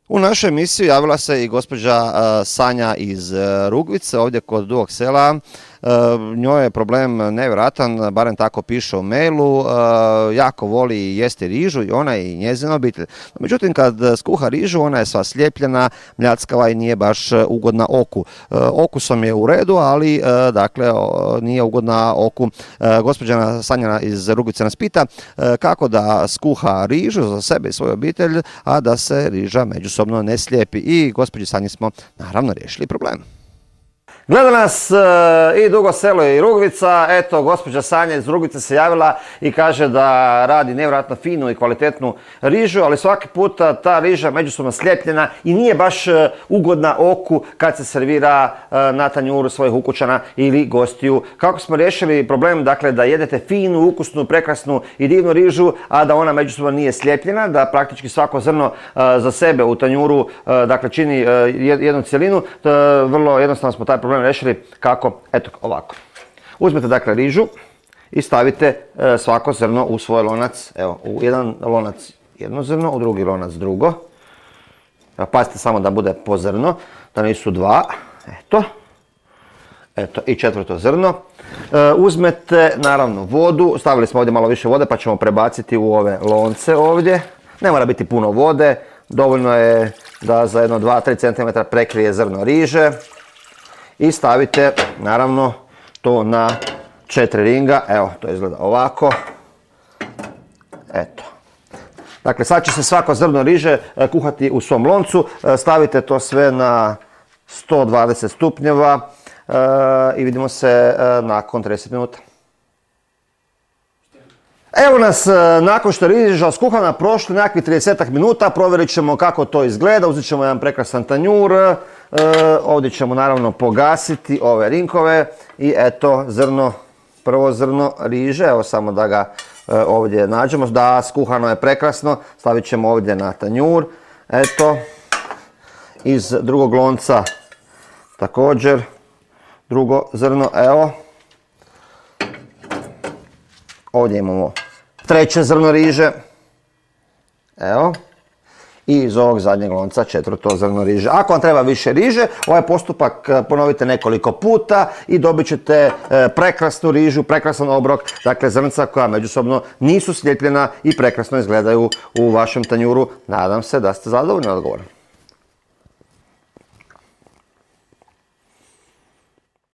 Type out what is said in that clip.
U našoj emisiji javila se i gospođa Sanja iz Rugvice, ovdje kod Dugog Sela. Njoj je problem nevjerojatan, barem tako piše u mailu, jako voli jesti rižu i ona i njezina obitelj. Međutim, kad skuha rižu, ona je sva slijepljena, mljackava i nije baš ugodna oku. Okusom je u redu, ali dakle nije ugodna oku. Gospođa Sanja iz Rugvice nas pita kako da skuha rižu za sebe i svoju obitelj, a da se riža međusobno ne slijepi. I gospođi Sanji smo naravno riješili problem. Gleda nas i Dugo Selo i Rugvica. Eto, gospođa Sanja iz Rugvice se javila i kaže da radi nevjerojatno finu i kvalitetnu rižu, ali svaki puta ta riža međusobno slijepljena i nije baš ugodna oku kad se servira na tanjuru svojih ukućana ili gostiju. Kako smo riješili problem, dakle, da jedete finu, ukusnu, prekrasnu i divnu rižu, a da ona međusobno nije slijepljena, da praktički svako zrno za sebe u tanjuru, dakle, čini jednu cjelinu. Vrlo jednostavno smo taj problem riješili. Kako? Eto, ovako. Uzmete dakle rižu i stavite svako zrno u svoj lonac. Evo, u jedan lonac jedno zrno, u drugi lonac drugo. Pazite samo da bude po zrno, da nisu dva. Eto. Eto, i četvrto zrno. Uzmete naravno vodu, stavili smo ovdje malo više vode pa ćemo prebaciti u ove lonce ovdje. Ne mora biti puno vode, dovoljno je da za jedno 2-3 cm prekrije zrno riže. I stavite, naravno, to na 4 ringa. Evo, to izgleda ovako. Eto. Dakle, sad će se svako zrno riže kuhati u svom loncu. Stavite to sve na 120 stupnjeva i vidimo se nakon 30 minuta. Evo nas, nakon što je riža skuhana, prošli nekakvih 30 minuta, provjerit ćemo kako to izgleda, uzet ćemo jedan prekrasan tanjur, ovdje ćemo naravno pogasiti ove rinkove i eto zrno, prvo zrno riže, evo samo da ga ovdje nađemo, da skuhano je prekrasno, stavit ćemo ovdje na tanjur, eto, iz drugog lonca također, drugo zrno, evo. Ovdje imamo treće zrno riže, evo, i iz ovog zadnjeg lonca četvrto zrno riže. Ako vam treba više riže, ovaj postupak ponovite nekoliko puta i dobit ćete prekrasnu rižu, prekrasan obrok, dakle zrnca koja međusobno nisu slijepljena i prekrasno izgledaju u vašem tanjuru. Nadam se da ste zadovoljni odgovorom.